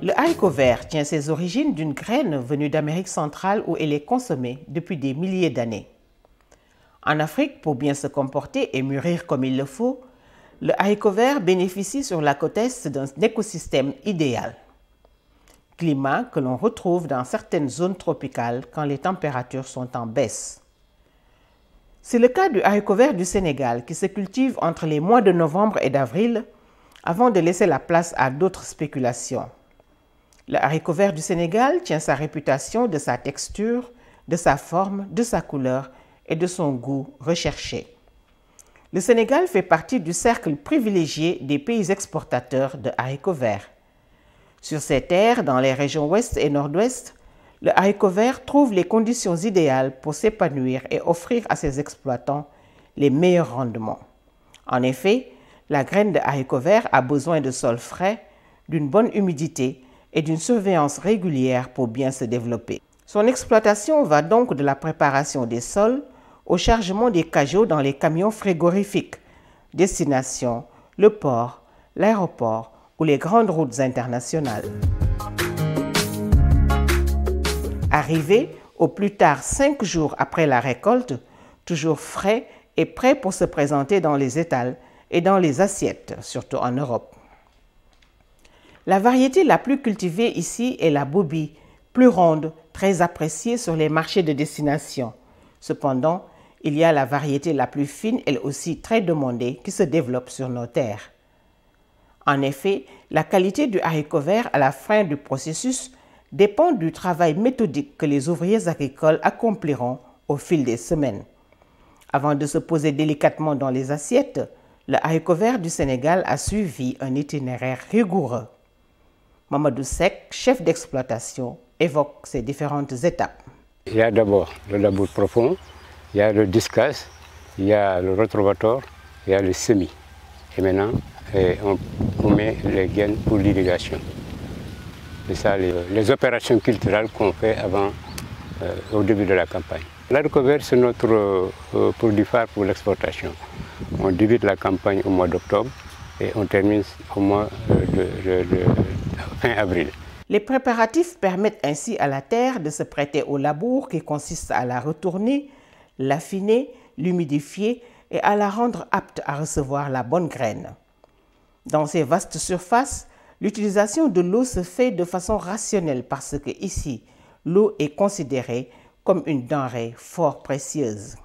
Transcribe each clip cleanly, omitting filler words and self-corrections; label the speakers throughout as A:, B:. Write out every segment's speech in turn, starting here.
A: Le haricot vert tient ses origines d'une graine venue d'Amérique centrale où elle est consommée depuis des milliers d'années. En Afrique, pour bien se comporter et mûrir comme il le faut, le haricot vert bénéficie sur la côte est d'un écosystème idéal. Climat que l'on retrouve dans certaines zones tropicales quand les températures sont en baisse. C'est le cas du haricot vert du Sénégal qui se cultive entre les mois de novembre et d'avril avant de laisser la place à d'autres spéculations. Le haricot vert du Sénégal tient sa réputation de sa texture, de sa forme, de sa couleur et de son goût recherché. Le Sénégal fait partie du cercle privilégié des pays exportateurs de haricots verts. Sur ces terres, dans les régions ouest et nord-ouest, le haricot vert trouve les conditions idéales pour s'épanouir et offrir à ses exploitants les meilleurs rendements. En effet, la graine de haricot vert a besoin de sols frais, d'une bonne humidité et d'une surveillance régulière pour bien se développer. Son exploitation va donc de la préparation des sols au chargement des cajots dans les camions frigorifiques, destination le port, l'aéroport ou les grandes routes internationales. Arrivé au plus tard 5 jours après la récolte, toujours frais et prêt pour se présenter dans les étals et dans les assiettes, surtout en Europe. La variété la plus cultivée ici est la Bobi, plus ronde, très appréciée sur les marchés de destination. Cependant, il y a la variété la plus fine, elle aussi très demandée, qui se développe sur nos terres. En effet, la qualité du haricot vert à la fin du processus dépend du travail méthodique que les ouvriers agricoles accompliront au fil des semaines. Avant de se poser délicatement dans les assiettes, le haricot vert du Sénégal a suivi un itinéraire rigoureux. Mamadou Seck, chef d'exploitation, évoque ces différentes étapes.
B: Il y a d'abord le labour profond, il y a le discas, il y a le retrovateur, il y a le semis. Et maintenant, on met les gaines pour l'irrigation. C'est ça les opérations culturelles qu'on fait avant, au début de la campagne. L'haricot vert, c'est notre produit phare pour l'exportation. On débute la campagne au mois d'octobre et on termine au mois de fin avril.
A: Les préparatifs permettent ainsi à la terre de se prêter au labour qui consiste à la retourner, l'affiner, l'humidifier et à la rendre apte à recevoir la bonne graine. Dans ces vastes surfaces, l'utilisation de l'eau se fait de façon rationnelle parce que ici, l'eau est considérée comme une denrée fort précieuse.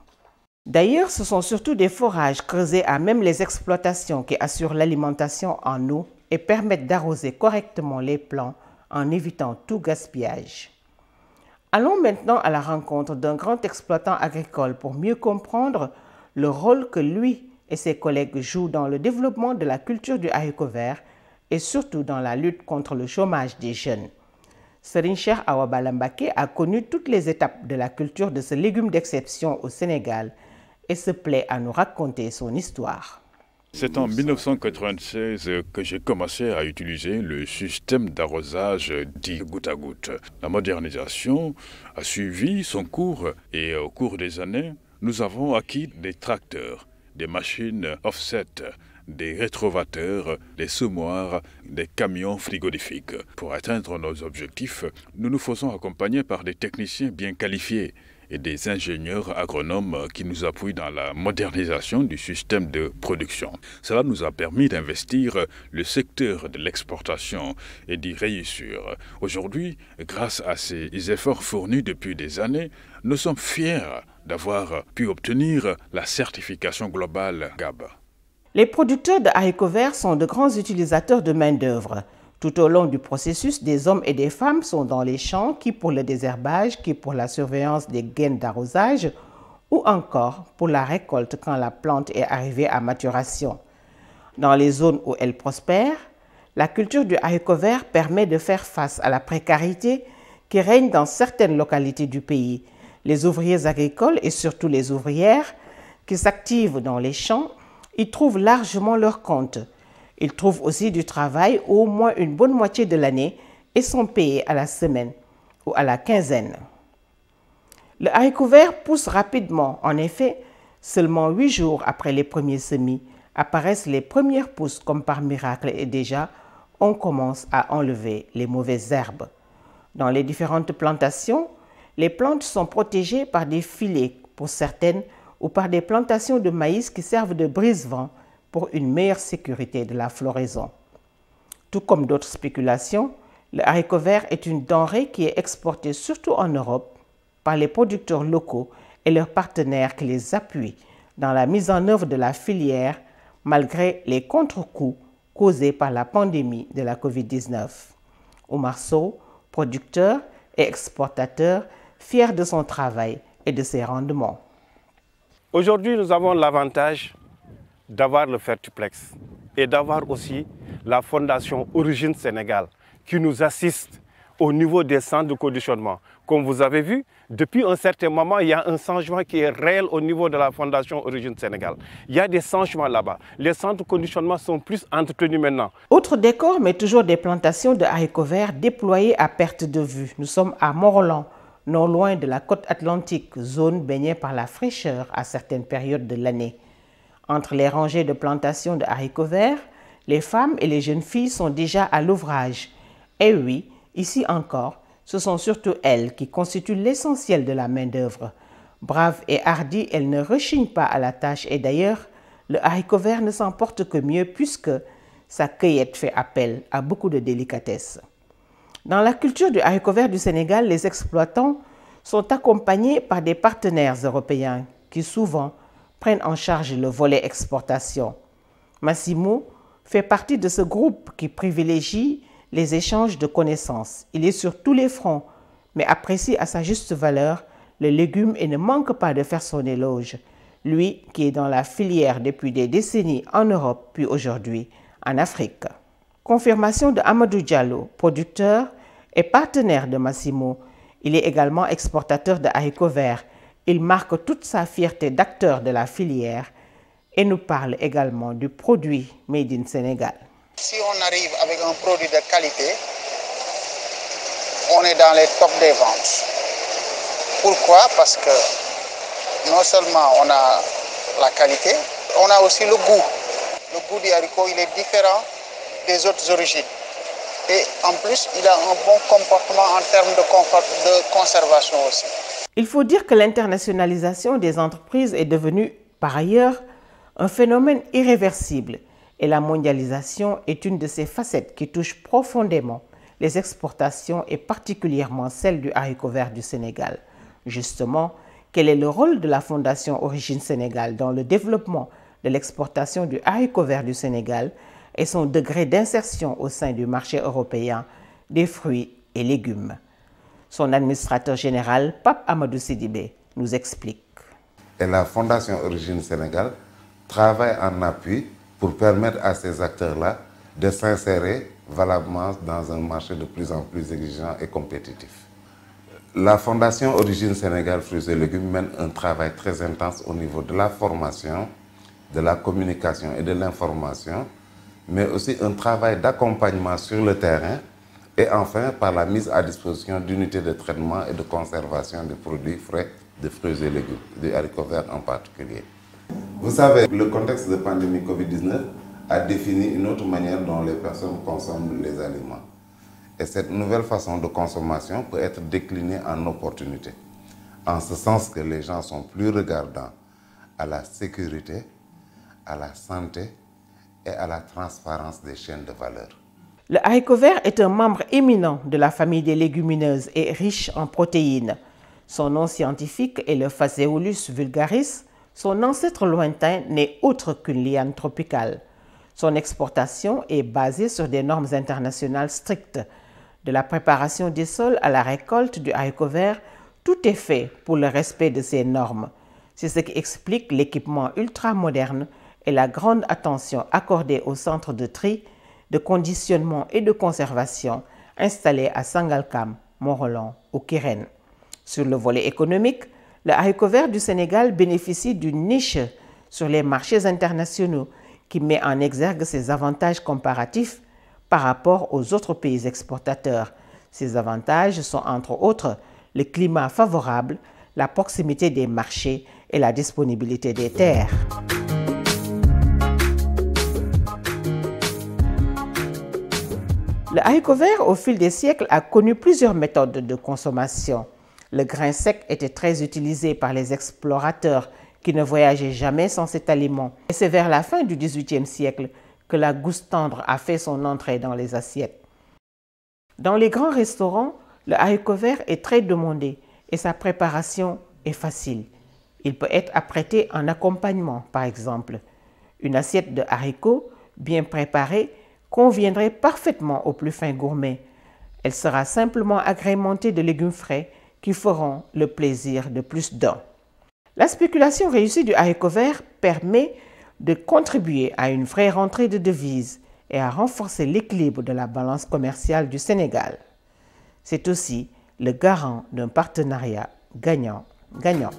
A: D'ailleurs, ce sont surtout des forages creusés à même les exploitations qui assurent l'alimentation en eau et permettent d'arroser correctement les plants en évitant tout gaspillage. Allons maintenant à la rencontre d'un grand exploitant agricole pour mieux comprendre le rôle que lui et ses collègues jouent dans le développement de la culture du haricot vert et surtout dans la lutte contre le chômage des jeunes. Serigne Cheikh Awa Balla Mbacké a connu toutes les étapes de la culture de ce légume d'exception au Sénégal et se plaît à nous raconter son histoire.
C: C'est en 1996 que j'ai commencé à utiliser le système d'arrosage dit goutte à goutte. La modernisation a suivi son cours et au cours des années, nous avons acquis des tracteurs, des machines offset, des rétrovateurs, des semoirs, des camions frigorifiques. Pour atteindre nos objectifs, nous nous faisons accompagner par des techniciens bien qualifiés et des ingénieurs agronomes qui nous appuient dans la modernisation du système de production. Cela nous a permis d'investir le secteur de l'exportation et d'y réussir. Aujourd'hui, grâce à ces efforts fournis depuis des années, nous sommes fiers d'avoir pu obtenir la certification globale GAB.
A: Les producteurs de haricots verts sont de grands utilisateurs de main-d'œuvre. Tout au long du processus, des hommes et des femmes sont dans les champs, qui pour le désherbage, qui pour la surveillance des gaines d'arrosage ou encore pour la récolte quand la plante est arrivée à maturation. Dans les zones où elle prospère, la culture du haricot vert permet de faire face à la précarité qui règne dans certaines localités du pays. Les ouvriers agricoles et surtout les ouvrières qui s'activent dans les champs y trouvent largement leur compte. Ils trouvent aussi du travail au moins une bonne moitié de l'année et sont payés à la semaine ou à la quinzaine. Le haricot vert pousse rapidement. En effet, seulement 8 jours après les premiers semis, apparaissent les premières pousses comme par miracle et déjà, on commence à enlever les mauvaises herbes. Dans les différentes plantations, les plantes sont protégées par des filets pour certaines ou par des plantations de maïs qui servent de brise-vent pour une meilleure sécurité de la floraison. Tout comme d'autres spéculations, le haricot vert est une denrée qui est exportée surtout en Europe par les producteurs locaux et leurs partenaires qui les appuient dans la mise en œuvre de la filière malgré les contre-coups causés par la pandémie de la COVID-19. Oumar Sow, producteur et exportateur, fier de son travail et de ses rendements.
D: Aujourd'hui, nous avons l'avantage d'avoir le Fertiplex et d'avoir aussi la Fondation Origine Sénégal qui nous assiste au niveau des centres de conditionnement. Comme vous avez vu, depuis un certain moment, il y a un changement qui est réel au niveau de la Fondation Origine Sénégal. Il y a des changements là-bas. Les centres de conditionnement sont plus entretenus maintenant.
A: Autre décor, mais toujours des plantations de haricots verts déployées à perte de vue. Nous sommes à Mont-Roland, non loin de la côte atlantique, zone baignée par la fraîcheur à certaines périodes de l'année. Entre les rangées de plantations de haricots verts, les femmes et les jeunes filles sont déjà à l'ouvrage. Et oui, ici encore, ce sont surtout elles qui constituent l'essentiel de la main-d'œuvre. Braves et hardies, elles ne rechignent pas à la tâche et d'ailleurs, le haricot vert ne s'en porte que mieux puisque sa cueillette fait appel à beaucoup de délicatesse. Dans la culture du haricot vert du Sénégal, les exploitants sont accompagnés par des partenaires européens qui souvent prennent en charge le volet exportation. Massimo fait partie de ce groupe qui privilégie les échanges de connaissances. Il est sur tous les fronts, mais apprécie à sa juste valeur le légume et ne manque pas de faire son éloge. Lui qui est dans la filière depuis des décennies en Europe, puis aujourd'hui en Afrique. Confirmation de Amadou Diallo, producteur et partenaire de Massimo. Il est également exportateur de haricots verts. Il marque toute sa fierté d'acteur de la filière et nous parle également du produit Made in Sénégal.
E: Si on arrive avec un produit de qualité, on est dans les tops des ventes. Pourquoi? Parce que non seulement on a la qualité, on a aussi le goût. Le goût du haricot, il est différent des autres origines. Et en plus, il a un bon comportement en termes de conservation aussi.
A: Il faut dire que l'internationalisation des entreprises est devenue, par ailleurs, un phénomène irréversible. Et la mondialisation est une de ces facettes qui touche profondément les exportations et particulièrement celle du haricot vert du Sénégal. Justement, quel est le rôle de la Fondation Origine Sénégal dans le développement de l'exportation du haricot vert du Sénégal et son degré d'insertion au sein du marché européen des fruits et légumes? Son administrateur général, Pape Amadou Sidibé, nous explique.
F: Et la Fondation Origine Sénégal travaille en appui pour permettre à ces acteurs-là de s'insérer valablement dans un marché de plus en plus exigeant et compétitif. La Fondation Origine Sénégal Fruits et Légumes mène un travail très intense au niveau de la formation, de la communication et de l'information, mais aussi un travail d'accompagnement sur le terrain et enfin par la mise à disposition d'unités de traitement et de conservation des produits frais de fruits et légumes, du haricot vert en particulier. Vous savez, le contexte de pandémie Covid-19 a défini une autre manière dont les personnes consomment les aliments. Et cette nouvelle façon de consommation peut être déclinée en opportunité, en ce sens que les gens sont plus regardants à la sécurité, à la santé et à la transparence des chaînes de valeur.
A: Le haricot vert est un membre éminent de la famille des légumineuses et riche en protéines. Son nom scientifique est le Phaseolus vulgaris. Son ancêtre lointain n'est autre qu'une liane tropicale. Son exportation est basée sur des normes internationales strictes. De la préparation des sols à la récolte du haricot vert, tout est fait pour le respect de ces normes. C'est ce qui explique l'équipement ultramoderne et la grande attention accordée au centre de tri, de conditionnement et de conservation installé à Sangalkam, Mont-Roland ou Kirène. Sur le volet économique, le haricot vert du Sénégal bénéficie d'une niche sur les marchés internationaux qui met en exergue ses avantages comparatifs par rapport aux autres pays exportateurs. Ces avantages sont entre autres le climat favorable, la proximité des marchés et la disponibilité des terres. Le haricot vert, au fil des siècles, a connu plusieurs méthodes de consommation. Le grain sec était très utilisé par les explorateurs qui ne voyageaient jamais sans cet aliment. Et c'est vers la fin du XVIIIe siècle que la gousse tendre a fait son entrée dans les assiettes. Dans les grands restaurants, le haricot vert est très demandé et sa préparation est facile. Il peut être apprêté en accompagnement, par exemple. Une assiette de haricots bien préparée conviendrait parfaitement aux plus fins gourmets. Elle sera simplement agrémentée de légumes frais qui feront le plaisir de plus d'un. La spéculation réussie du haricot vert permet de contribuer à une vraie rentrée de devises et à renforcer l'équilibre de la balance commerciale du Sénégal. C'est aussi le garant d'un partenariat gagnant-gagnant.